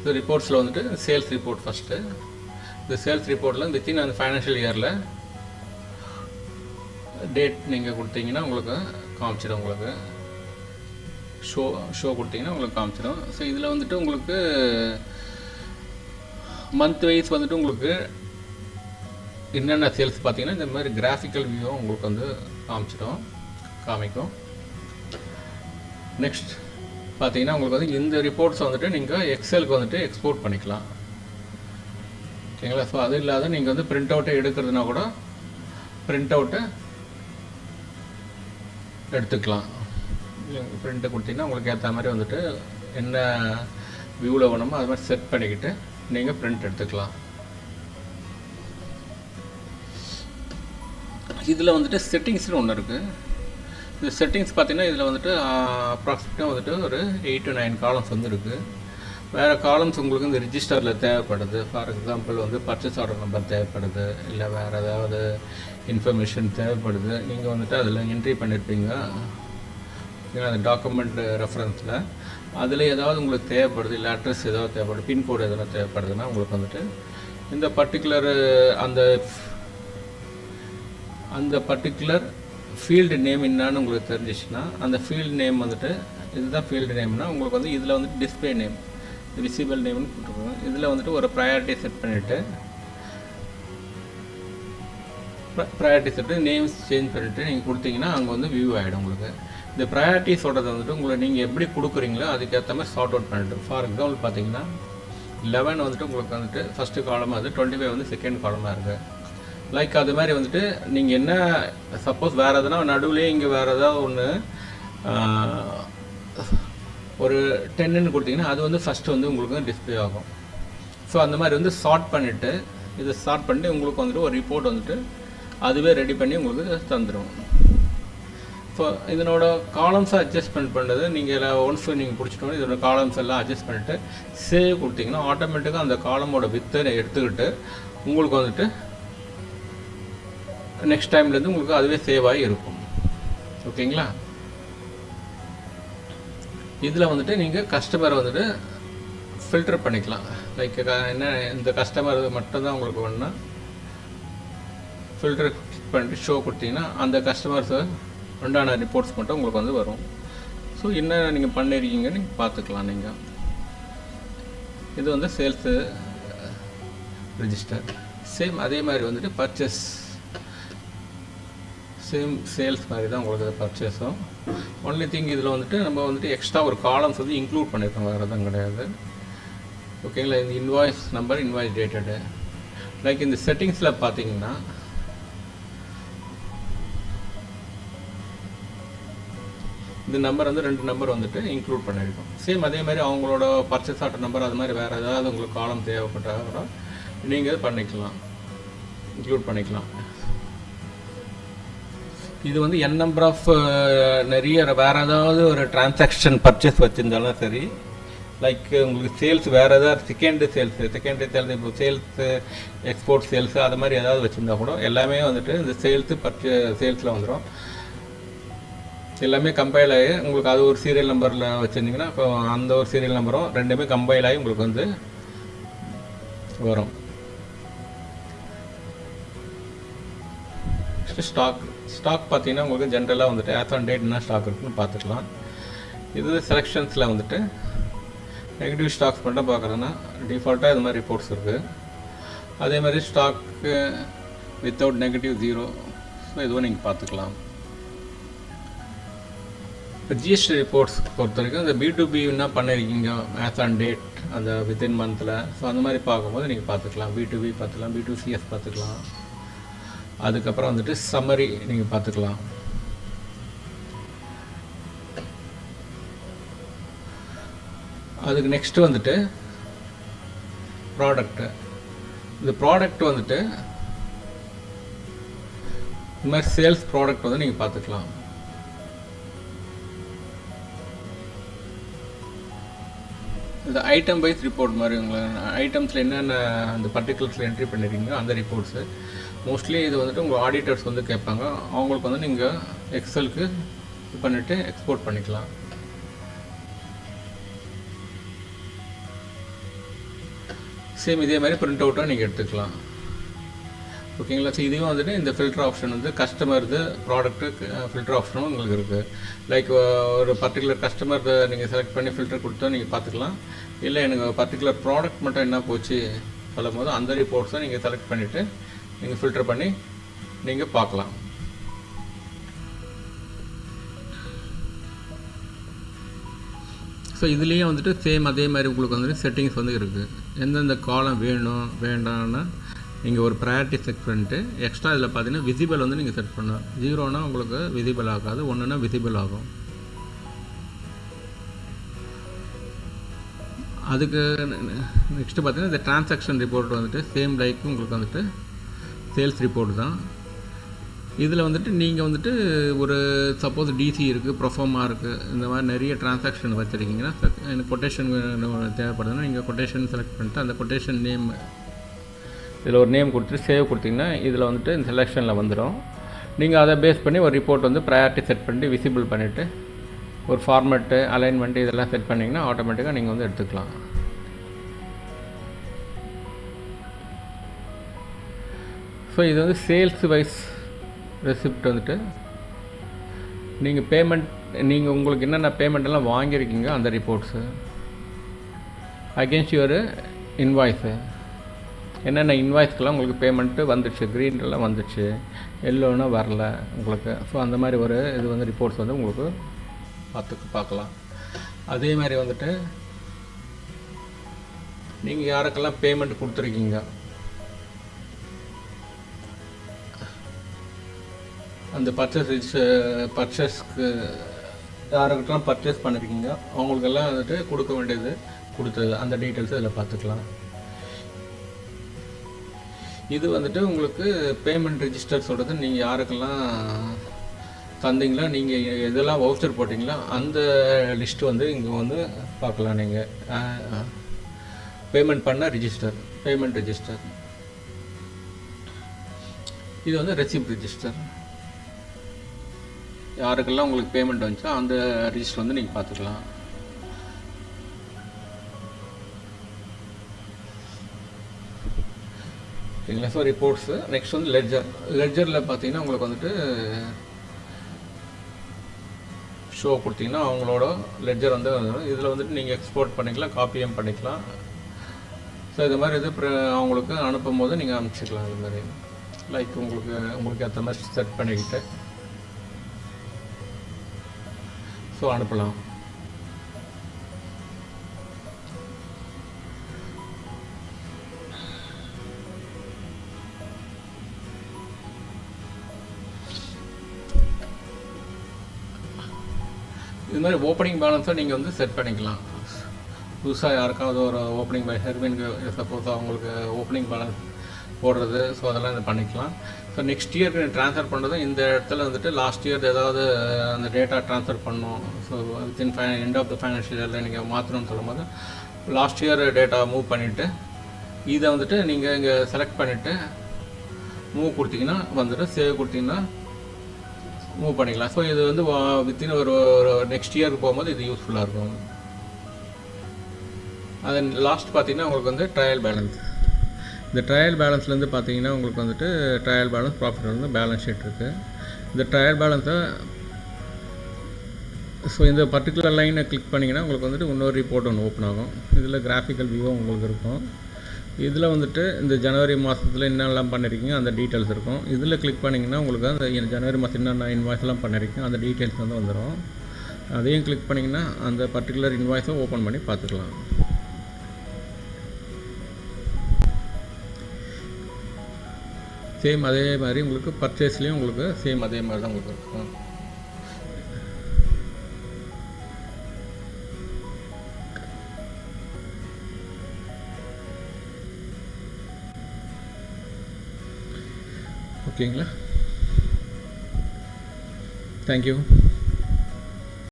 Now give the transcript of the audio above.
So ரிப்போர்ட்ஸில் வந்துட்டு sales report first. இந்த sales ரிப்போர்ட்டில் வித்தின் அந்த ஃபைனான்ஷியல் இயரில் டேட் நீங்கள் கொடுத்தீங்கன்னா உங்களுக்கு காமிச்சிடும். உங்களுக்கு ஷோ கொடுத்தீங்கன்னா உங்களுக்கு காமிச்சிடும். ஸோ இதில் வந்துட்டு உங்களுக்கு மந்த் வைஸ் வந்துட்டு உங்களுக்கு என்னென்ன சேல்ஸ் பார்த்தீங்கன்னா இந்த மாதிரி கிராஃபிக்கல் வியூவும் உங்களுக்கு வந்து காமிக்கும். நெக்ஸ்ட் பார்த்தீங்கன்னா உங்களுக்கு வந்து இந்த ரிப்போர்ட்ஸை வந்துட்டு நீங்கள் எக்ஸலுக்கு வந்துட்டு எக்ஸ்போர்ட் பண்ணிக்கலாம். ஓகேங்களா? ஸோ அது இல்லாத நீங்கள் வந்து பிரிண்ட் அவுட்டை எடுக்கிறதுனா கூட பிரிண்ட் அவுட்டை எடுத்துக்கலாம். பிரிண்ட்டை கொடுத்தீங்கன்னா உங்களுக்கு ஏற்ற மாதிரி வந்துட்டு என்ன வியூவில் வேணுமோ அது மாதிரி செட் பண்ணிக்கிட்டு நீங்கள் பிரிண்ட் எடுத்துக்கலாம். இதில் வந்துட்டு செட்டிங்ஸ்னு ஒன்று இருக்குது. இந்த செட்டிங்ஸ் பார்த்தீங்கன்னா இதில் வந்துட்டு அப்ராக்சிமேட்டாக வந்துட்டு ஒரு 8 to 9 காலம்ஸ் வந்து இருக்குது. வேறு காலம்ஸ் உங்களுக்கு இந்த ரிஜிஸ்டரில் தேவைப்படுது. ஃபார் எக்ஸாம்பிள் வந்து பர்ச்சேஸ் ஆர்டர் நம்பர் தேவைப்படுது, இல்லை வேறு ஏதாவது இன்ஃபர்மேஷன் தேவைப்படுது. நீங்கள் வந்துட்டு அதில் என்ட்ரி பண்ணியிருப்பீங்க அந்த டாக்குமெண்ட் ரெஃபரன்ஸில். அதில் ஏதாவது உங்களுக்கு தேவைப்படுது, இல்லை அட்ரஸ் ஏதாவது தேவைப்படுது, பின்கோடு எதனா தேவைப்படுதுன்னா உங்களுக்கு வந்துட்டு இந்த பர்டிகுலர் அந்த பர்டிகுலர் ஃபீல்டு நேம் என்னான்னு உங்களுக்கு தெரிஞ்சிச்சுன்னா அந்த ஃபீல்டு நேம் வந்துட்டு இதுதான் ஃபீல்டு நேம்னா உங்களுக்கு வந்து இதில் வந்துட்டு டிஸ்பிளே நேம் விசிபிள் நேம்னு போட்டுருக்கோம். இதில் வந்துட்டு ஒரு ப்ரையாரிட்டி செட் பண்ணிவிட்டு நேம்ஸ் சேஞ்ச் பண்ணிவிட்டு நீங்கள் கொடுத்தீங்கன்னா அங்கே வந்து வியூ ஆகிடும். உங்களுக்கு இந்த ப்ரையாரிட்டி சொல்கிறது வந்துட்டு உங்களை நீங்கள் எப்படி கொடுக்குறீங்களோ அதுக்கேற்ற மாதிரி சார்ட் அவுட் பண்ணிட்டு. ஃபார் எக்ஸாம்பிள் பார்த்தீங்கன்னா 11 வந்துட்டு உங்களுக்கு வந்துட்டு ஃபஸ்ட்டு காலமாக இருக்குது, 25 வந்து செகண்ட் காலமாக இருக்குது. லைக் அது மாதிரி வந்துட்டு நீங்கள் என்ன சப்போஸ் வேறு எதுனா நடுவுலேயே இங்கே வேறு ஏதாவது ஒன்று ஒரு 10ன்னு கொடுத்தீங்கன்னா அது வந்து ஃபஸ்ட்டு வந்து உங்களுக்கு டிஸ்பிளே ஆகும். ஸோ அந்த மாதிரி வந்து ஷார்ட் பண்ணிவிட்டு இதை ஷார்ட் பண்ணிட்டு உங்களுக்கு வந்துட்டு ஒரு ரிப்போர்ட் வந்துட்டு அதுவே ரெடி பண்ணி உங்களுக்கு தந்துடும். ஸோ இதனோட காலம்ஸை அட்ஜஸ்ட்மெண்ட் பண்ணுறது நீங்கள் ஒன்ஸ் நீங்கள் பிடிச்சிட்டோன்னா இதோட காலம்ஸ் எல்லாம் அட்ஜஸ்ட் பண்ணிவிட்டு சேவ் கொடுத்தீங்கன்னா ஆட்டோமேட்டிக்காக அந்த காலமோட வித்தை எடுத்துக்கிட்டு உங்களுக்கு வந்துட்டு நெக்ஸ்ட் டைம்லேருந்து உங்களுக்கு அதுவே சேவ் ஆகி இருக்கும். ஓகேங்களா? இதில் வந்துட்டு நீங்கள் கஸ்டமரை வந்துட்டு ஃபில்டர் பண்ணிக்கலாம். லைக் என்ன இந்த கஸ்டமர் மட்டும்தான் உங்களுக்கு வேணும்னா ஃபில்டர் கிளிக் பண்ணிட்டு ஷோ கொடுத்தீங்கன்னா அந்த கஸ்டமர்ஸை உண்டான ரிப்போர்ட்ஸ் மட்டும் உங்களுக்கு வந்து வரும். ஸோ என்ன நீங்கள் பண்ணியிருக்கீங்கன்னு நீங்கள் பார்த்துக்கலாம். நீங்கள் இது வந்து சேல்ஸு ரிஜிஸ்டர். சேம் அதே மாதிரி வந்துட்டு பர்ச்சேஸ் சேல்ஸ் மாதிரி தான் உங்களுக்கு பர்ச்சேஸும். ஒன்லி திங் இதில் வந்துட்டு நம்ம வந்துட்டு எக்ஸ்ட்ரா ஒரு காலம்ஸ் வந்து இன்க்ளூட் பண்ணியிருக்கோம், வேறு எதுவும் கிடையாது. ஓகேங்களா? இந்த இன்வாய்ஸ் நம்பர், இன்வாய்ஸ் டேட்டடு. லைக் இந்த செட்டிங்ஸில் பார்த்தீங்கன்னா இந்த நம்பர் வந்து 2 நம்பர் வந்துட்டு இன்க்ளூட் பண்ணியிருக்கோம். சேம் அதே மாதிரி அவங்களோட பர்ச்சேஸ் ஆர்டர் நம்பர் அது மாதிரி வேறு ஏதாவது உங்களுக்கு காலம் தேவைப்பட்டால் கூட நீங்கள் பண்ணிக்கலாம், இன்க்ளூட் பண்ணிக்கலாம். இது வந்து என் நம்பர் ஆஃப் நிறைய வேறு ஏதாவது ஒரு டிரான்சாக்ஷன் பர்ச்சேஸ் வச்சுருந்தாலும் சரி, லைக் உங்களுக்கு சேல்ஸ் வேறு ஏதாவது செகண்டரி சேல்ஸ் இப்போ சேல்ஸு எக்ஸ்போர்ட் சேல்ஸு அது மாதிரி ஏதாவது வச்சுருந்தா கூட எல்லாமே வந்துட்டு இந்த சேல்ஸில் வந்துடும். எல்லாமே கம்பைல் ஆகி உங்களுக்கு அது ஒரு சீரியல் நம்பரில் வச்சுருந்தீங்கன்னா இப்போ அந்த ஒரு சீரியல் நம்பரும் ரெண்டுமே கம்பைல் ஆகி உங்களுக்கு வந்து வரும். ஸ்டாக் பார்த்தீங்கன்னா உங்களுக்கு ஜென்ரலாக வந்துட்டு ஆஸ் ஆன் டேட் என்ன ஸ்டாக் இருக்குன்னு பார்த்துக்கலாம். இது செலெக்ஷன்ஸில் வந்துட்டு நெகட்டிவ் ஸ்டாக்ஸ் மட்டும் பார்க்குறதுன்னா டிஃபால்ட்டாக இது மாதிரி ரிப்போர்ட்ஸ் இருக்குது. அதே மாதிரி ஸ்டாக்கு வித்தவுட் நெகட்டிவ் 0, ஸோ இதுவும் நீங்கள் பார்த்துக்கலாம். இப்போ ஜிஎஸ்டி ரிப்போர்ட்ஸ் பொறுத்த வரைக்கும் இந்த B2B என்ன பண்ணியிருக்கீங்க ஆஸ் ஆன் டேட் அந்த வித்தின் மந்தில், ஸோ அந்த மாதிரி பார்க்கும்போது நீங்கள் பார்த்துக்கலாம். B2B பார்த்துக்கலாம், B2CS பார்த்துக்கலாம். அதுக்கப்புறம் வந்துட்டு சம்மரி நீங்கள் பார்த்துக்கலாம். அதுக்கு நெக்ஸ்ட்டு வந்துட்டு ப்ராடக்ட்டு. இந்த ப்ராடக்ட் வந்துட்டு இந்த மாதிரி சேல்ஸ் ப்ராடக்ட் வந்து நீங்கள் பார்த்துக்கலாம். இந்த ஐட்டம் வைஸ் ரிப்போர்ட் மாதிரி உங்களை ஐட்டம்ஸில் என்னென்ன அந்த பர்டிகுலர்ஸில் என்ட்ரி பண்ணியிருக்கீங்களோ அந்த ரிப்போர்ட்ஸு மோஸ்ட்லி இது வந்துட்டு உங்கள் ஆடிட்டர்ஸ் வந்து கேட்பாங்க. அவங்களுக்கு வந்து நீங்கள் எக்ஸலுக்கு இது பண்ணிவிட்டு எக்ஸ்போர்ட் பண்ணிக்கலாம். சேம் இதே மாதிரி பிரிண்ட் அவுட்டாக நீங்கள் எடுத்துக்கலாம். ஓகேங்களா. ஸோ இதுவும் வந்துட்டு இந்த ஃபில்டர் ஆப்ஷன் வந்து கஸ்டமர்து ப்ராடக்ட்டு ஃபில்டர் ஆப்ஷனும் உங்களுக்கு இருக்குது. லைக் ஒரு பர்டிகுலர் கஸ்டமர் நீங்கள் செலக்ட் பண்ணி ஃபில்டர் கொடுத்தா நீங்கள் பார்த்துக்கலாம். இல்லை எனக்கு பர்டிகுலர் ப்ராடக்ட் மட்டும் என்ன போச்சு சொல்லும் போது அந்த ரிப்போர்ட்ஸை நீங்கள் செலக்ட் பண்ணிவிட்டு நீங்கள் ஃபில்டர் பண்ணி நீங்கள் பார்க்கலாம். ஸோ இதுலேயே வந்துட்டு சேம் அதே மாதிரி உங்களுக்கு வந்துட்டு செட்டிங்ஸ் வந்து இருக்குது. எந்தெந்த காலம் வேணும் வேண்டாம்னா நீங்கள் ஒரு ப்ரையாரிட்டி செட் பண்ணிட்டு எக்ஸ்ட்ரா இதில் பார்த்தீங்கன்னா விசிபிள் வந்து நீங்கள் செட் பண்ணணும். 0னா உங்களுக்கு விசிபிள் ஆகாது, 1னா விசிபிள் ஆகும். அதுக்கு நெக்ஸ்ட்டு பார்த்தீங்கன்னா இந்த டிரான்சாக்ஷன் ரிப்போர்ட் வந்துட்டு சேம் லைக் உங்களுக்கு வந்துட்டு சேல்ஸ் ரிப்போர்ட் தான். இதில் வந்துட்டு நீங்கள் வந்துட்டு ஒரு சப்போஸ் டிசி இருக்குது, ப்ரொஃபார்மா இருக்குது, இந்த மாதிரி நிறைய டிரான்சாக்ஷன் வச்சுருக்கீங்கன்னா எனக்கு கொட்டேஷன் தேவைப்படுதுன்னா நீங்கள் கொட்டேஷன் செலக்ட் பண்ணிட்டு அந்த கொட்டேஷன் நேம் இதில் ஒரு நேம் கொடுத்துட்டு சேவ் கொடுத்தீங்கன்னா இதில் வந்துட்டு இந்த செலெக்ஷனில் வந்துடும். நீங்கள் அதை பேஸ் பண்ணி ஒரு ரிப்போர்ட் வந்து ப்ரையாரிட்டி செட் பண்ணிட்டு விசிபிள் பண்ணிவிட்டு ஒரு ஃபார்மேட்டு அலைன்மெண்ட்டு இதெல்லாம் செட் பண்ணிங்கன்னா ஆட்டோமேட்டிக்காக நீங்கள் வந்து எடுத்துக்கலாம். ஸோ இது வந்து சேல்ஸ் வைஸ் ரெசிப்ட் வந்துட்டு நீங்கள் பேமெண்ட் நீங்கள் உங்களுக்கு என்னென்ன பேமெண்ட் எல்லாம் வாங்கியிருக்கீங்க அந்த ரிப்போர்ட்ஸு அகேன்ஸ்ட் யுவர் இன்வாய்ஸு என்னென்ன இன்வாய்ஸ்க்கெல்லாம் உங்களுக்கு பேமெண்ட்டு வந்துடுச்சு, க்ரீன்லாம் வந்துடுச்சு, எல்லோன்னா வரல உங்களுக்கு. ஸோ அந்த மாதிரி ஒரு இது வந்து ரிப்போர்ட்ஸ் வந்து உங்களுக்கு பார்க்கலாம். அதே மாதிரி வந்துட்டு நீங்கள் யாருக்கெல்லாம் பேமெண்ட் கொடுத்துருக்கீங்க அந்த பர்ச்சேஸ்க்கு யாருக்கிட்டலாம் பர்ச்சேஸ் பண்ணியிருக்கீங்க அவங்களுக்கெல்லாம் வந்துட்டு கொடுக்க வேண்டியது கொடுத்தது அந்த டீட்டெயில்ஸ் இதில் பார்த்துக்கலாம். இது வந்துட்டு உங்களுக்கு பேமெண்ட் ரெஜிஸ்டர் சொல்கிறது நீங்கள் யாருக்கெல்லாம் தந்தீங்களா, நீங்கள் எதெல்லாம் வவுச்சர் போட்டிங்களோ அந்த லிஸ்ட்டு வந்து இங்கே வந்து பார்க்கலாம். நீங்கள் பேமெண்ட் பண்ண பேமெண்ட் ரெஜிஸ்டர், இது வந்து ரெசிப்ட் ரெஜிஸ்டர். யாருக்கெல்லாம் உங்களுக்கு பேமெண்ட் வந்துச்சோ அந்த ரிஜிஸ்டர் வந்து நீங்கள் பார்த்துக்கலாம். சரிங்களா. ஸோ ரிப்போர்ட்ஸு நெக்ஸ்ட் வந்து லெட்ஜரில் பார்த்தீங்கன்னா உங்களுக்கு வந்துட்டு ஷோ கொடுத்தீங்கன்னா அவங்களோட லெட்ஜர் வந்து இதில் வந்துட்டு நீங்கள் எக்ஸ்போர்ட் பண்ணிக்கலாம், காப்பியும் பண்ணிக்கலாம். ஸோ இது மாதிரி இது அவங்களுக்கு அனுப்பும் போது நீங்கள் அனுப்பிச்சிக்கலாம். இது மாதிரி லைக் உங்களுக்கு ஏற்ற மாதிரி செட் பண்ணிக்கிட்டு ஸோ அனுப்பலாம். இது மாதிரி ஓப்பனிங் பேலன்ஸை நீங்கள் வந்து செட் பண்ணிக்கலாம். புதுசாக யாருக்காவது ஒரு ஓப்பனிங் ஹெர்வினுக்கு சப்போஸ் அவங்களுக்கு ஓப்பனிங் பேலன்ஸ் போடுறது, ஸோ அதெல்லாம் இது பண்ணிக்கலாம். ஸோ நெக்ஸ்ட் இயர் ட்ரான்ஸ்ஃபர் பண்ணுறது இந்த இடத்துல வந்துட்டு லாஸ்ட் இயர் ஏதாவது அந்த டேட்டா ட்ரான்ஸ்ஃபர் பண்ணணும். So within end of the financial இயரில் நீங்கள் மாற்றணும்னு சொல்லும்போது லாஸ்ட் இயர் டேட்டா மூவ் பண்ணிவிட்டு இதை வந்துட்டு நீங்கள் இங்கே செலக்ட் பண்ணிவிட்டு மூவ் கொடுத்தீங்கன்னா வந்துட்டு சேவ் கொடுத்தீங்கன்னா மூவ் பண்ணிக்கலாம். ஸோ இது வந்து வித்தின் ஒரு நெக்ஸ்ட் இயருக்கு போகும்போது இது யூஸ்ஃபுல்லாக இருக்கும். அது லாஸ்ட் பார்த்தீங்கன்னா உங்களுக்கு வந்து ட்ரையல் பேலன்ஸ். இந்த ட்ரையல் பேலன்ஸ்லேருந்து பார்த்தீங்கன்னா உங்களுக்கு வந்துட்டு ட்ரையல் பேலன்ஸ் ப்ராஃபிட் வந்து பேலன்ஸ் ஷீட் இருக்குது. இந்த ட்ரையல் பேலன்ஸை ஸோ இந்த பர்டிகுலர் லைனை கிளிக் பண்ணிங்கன்னா உங்களுக்கு வந்துட்டு இன்னொரு ரிப்போர்ட் ஒன்று ஓப்பன் ஆகும். இதில் கிராஃபிக்கல் வியூ உங்களுக்கு இருக்கும். இதில் வந்துட்டு இந்த ஜனவரி மாதத்தில் என்னெல்லாம் பண்ணியிருக்கீங்க அந்த டீட்டெயில்ஸ் இருக்கும். இதில் கிளிக் பண்ணிங்கன்னா உங்களுக்கு அந்த ஜனவரி மாதம் என்னென்ன இன்வாய்ஸ்லாம் பண்ணியிருக்கீங்க அந்த டீட்டெயில்ஸ் வந்து வந்துடும். அதையும் கிளிக் பண்ணிங்கன்னா அந்த பர்டிகுலர் இன்வாய்ஸை ஓப்பன் பண்ணி பார்த்துக்கலாம். சேம் அதே மாதிரி உங்களுக்கு பர்ச்சேஸ்லேயும் உங்களுக்கு சேம் அதே மாதிரி தான் உங்களுக்கு இருக்கும். ஓகேங்களா. தேங்க்யூ.